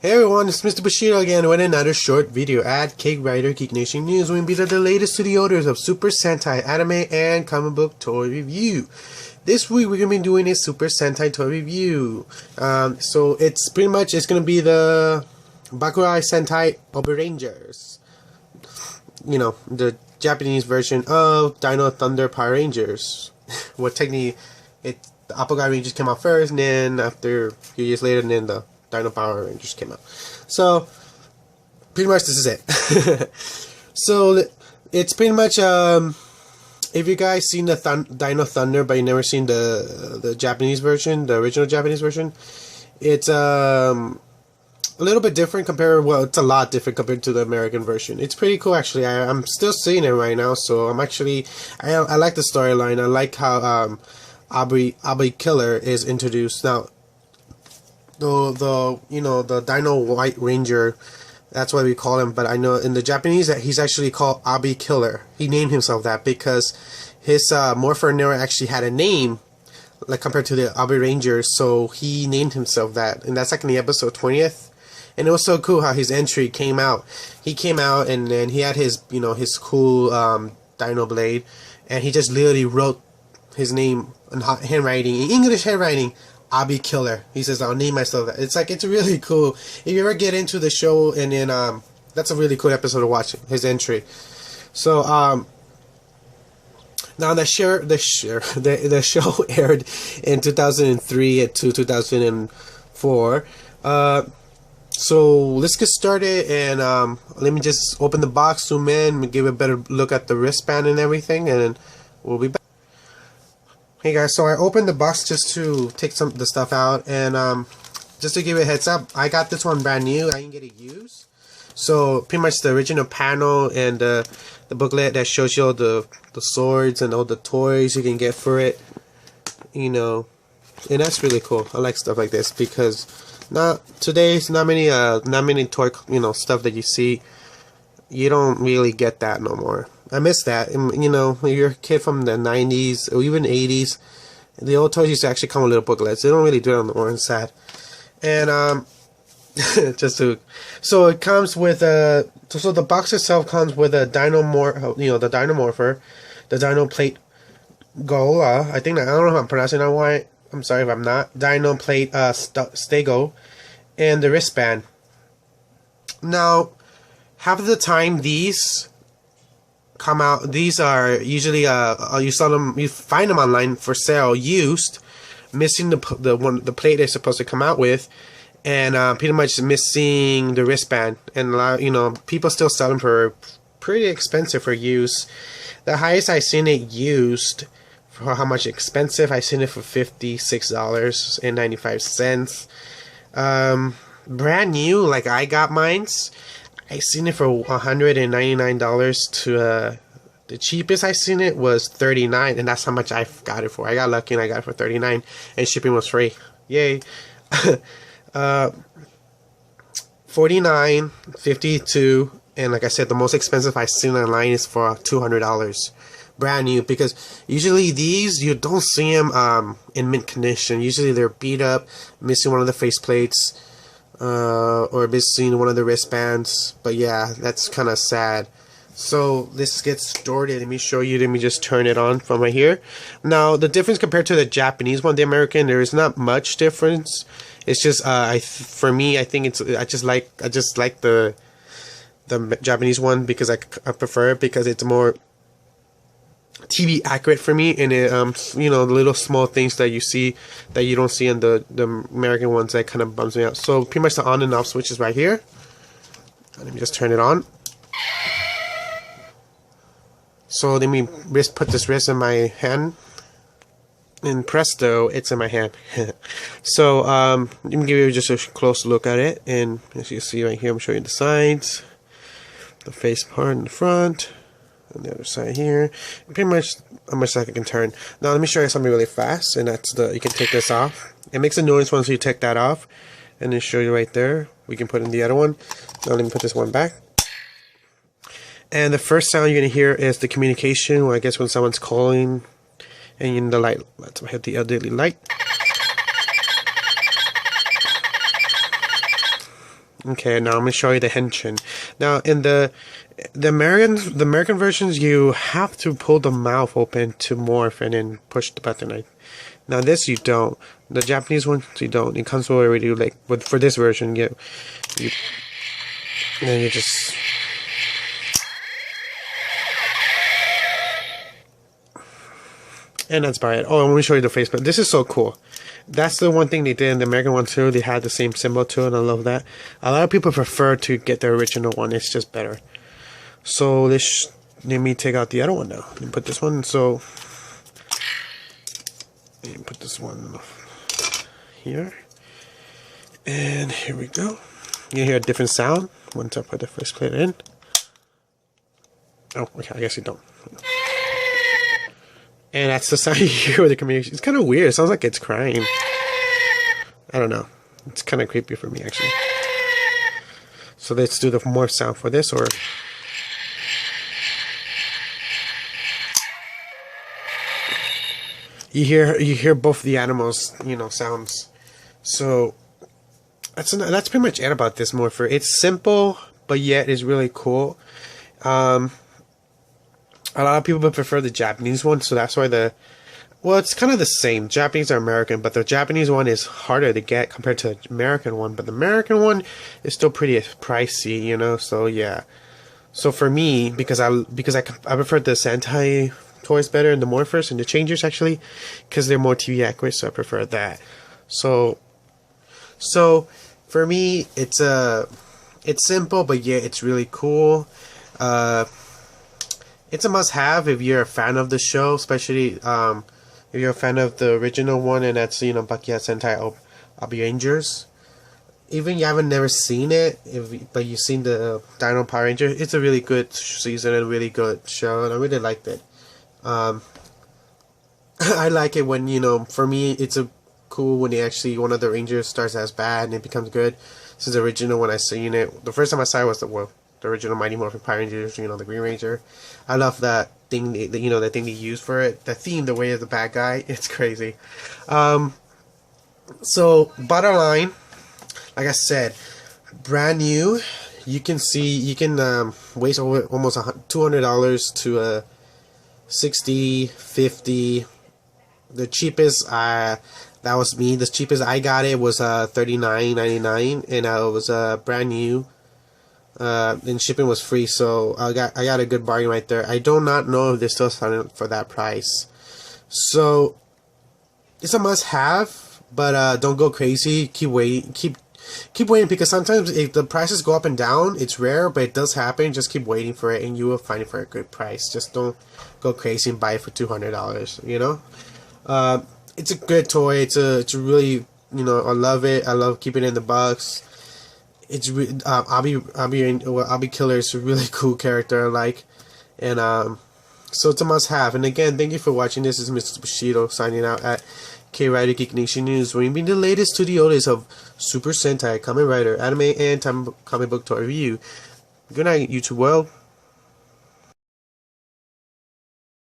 Hey everyone, it's Mr. Bashir again with another short video at Kridergeeknationnews. We'll be the latest to the orders of Super Sentai anime and comic book toy review. This week we're gonna be doing a Super Sentai toy review. So it's pretty much gonna be the Bakurai Sentai Abarengers. You know, the Japanese version of Dino Thunder Power Rangers. Well, technically, the Apogai Rangers came out first, and then after a few years later, and then the Dino Power Rangers came out. So, pretty much this is it. So, it's pretty much, if you guys seen the Dino Thunder, but you never seen the Japanese version, the original Japanese version, it's, a little bit different compared, well, it's a lot different compared to the American version. It's pretty cool, actually. I'm still seeing it right now, so I'm actually, I like the storyline. I like how, Abarekiller is introduced. Now, the Dino White Ranger, that's what we call him, but I know in the Japanese that he's actually called Abarekiller. He named himself that because his Morpher never actually had a name, like compared to the Abarengers, so he named himself that, and that's like in the episode 20th. And it was so cool how his entry came out. He came out and then he had his, his cool Dino Blade, and he just literally wrote his name in handwriting, in English handwriting, Abarekiller. He says, I'll name myself that. It's really cool. If you ever get into the show, and then that's a really cool episode to watch, his entry. So now the show aired in 2003 to 2004. So let's get started, and let me just open the box, zoom in, and give a better look at the wristband and everything, and then we'll be back. Hey guys, so I opened the box just to take some of the stuff out, and just to give you a heads up, I got this one brand new. I didn't get it used. So pretty much the original panel and the booklet that shows you all the swords and all the toys you can get for it, and that's really cool. I like stuff like this because today's not many toy stuff that you see. You don't really get that no more. I miss that. When you're a kid from the 90s or even 80s, the old toys used to actually come with little booklets. They don't really do it on the more. It's sad. And so it comes with so the box itself comes with a the Dino Morpher, the Dino Plate Gola. I don't know if I'm pronouncing that right. I'm sorry if I'm not. Dino Plate Stego, and the wristband. Now, half of the time these come out. These are usually you find them online for sale used, missing the plate they're supposed to come out with, and pretty much missing the wristband. And a lot, people still sell them for pretty expensive for use. The highest I seen it used for how much expensive, I seen it for $56.95. Brand new, like I got mine's. I seen it for $199 to the cheapest I seen it was $39, and that's how much I got it for. I got lucky and I got it for $39, and shipping was free. Yay. $49, $52, and like I said, the most expensive I seen online is for $200. Brand new, because usually these you don't see them in mint condition. Usually they're beat up, missing one of the faceplates, or missing one of the wristbands. But yeah, that's kind of sad. So let's get started. Let me show you. Let me just turn it on from right here. Now the difference compared to the Japanese one, the American, there is not much difference. It's just for me, I think I just like the Japanese one because I prefer it because it's more TV accurate for me, and it the little small things that you see that you don't see in the American ones, that kind of bums me out. So pretty much the on and off switch is right here. Let me just turn it on. So let me put this wrist in my hand, and presto, it's in my hand. So let me give you just a close look at it, and as you see right here, I'm showing you the sides, the face part in the front, on the other side here, pretty much how much I can turn. Now let me show you something really fast, and that's you can take this off. It makes a noise once you take that off, and then show you right there. We can put in the other one. Now let me put this one back. And the first sound you're gonna hear is the communication, or I guess when someone's calling, and the light. Let's hit the elderly light. Okay, now I'm gonna show you the henshin. Now in the American versions, you have to pull the mouth open to morph and then push the button. Now this you don't. The Japanese ones you don't. It comes already like for this version you then you just. And that's about it. Oh, I'm going to show you the face, but this is so cool. That's the one thing they did in the American one too. They had the same symbol too, and I love that. A lot of people prefer to get the original one. It's just better. So let me take out the other one now. Let me put this one. So let me put this one here. And here we go. You hear a different sound once I put the first plate in. Oh, okay. I guess you don't. And that's the sound you hear with the communication. It's kind of weird. It sounds like it's crying. I don't know. It's kind of creepy for me, actually. So let's do the morph sound for this, or... You hear both the animals, sounds. So that's pretty much it about this morpher. It's simple, but yet is really cool. A lot of people prefer the Japanese one, so that's why it's kind of the same. Japanese or American, but the Japanese one is harder to get compared to the American one. But the American one is still pretty pricey, so yeah. So for me, because I prefer the Sentai toys better, and the morphers and the changers actually, because they're more TV accurate, so I prefer that. So for me, it's simple, but yeah, it's really cool. It's a must-have if you're a fan of the show, especially if you're a fan of the original one, and that's Bakia Sentai Abarekiller. Even you haven't never seen it, but you've seen the Dino Power Ranger, it's a really good season and a really good show, and I really liked it. I like it when for me it's cool when one of the Rangers starts as bad and it becomes good. Since the original when I seen it, the first time I saw it was the original Mighty Morphin Power Rangers, the Green Ranger. I love that thing, the thing they use for it. The theme, the way of the bad guy, it's crazy. So, bottom line, like I said, brand new. You can waste almost $200 to $60, $50. The cheapest, that was me. The cheapest I got it was $39.99, and it was brand new. And shipping was free, so I got a good bargain right there. I do not know if they're still selling for that price. So it's a must-have, but don't go crazy. Keep waiting. Keep waiting, because sometimes if the prices go up and down, it's rare, but it does happen. Just keep waiting for it, and you will find it for a good price. Just don't go crazy and buy it for $200. It's a good toy. It's a really I love it. I love keeping it in the box. It's Abarekiller is a really cool character I like, and so it's a must-have. And again, thank you for watching. This is Mr. Bushido signing out at Kridergeeknationnews, bringing the latest to the oldest of Super Sentai, Kamen Rider, anime, and comic book toy review. Good night, YouTube world.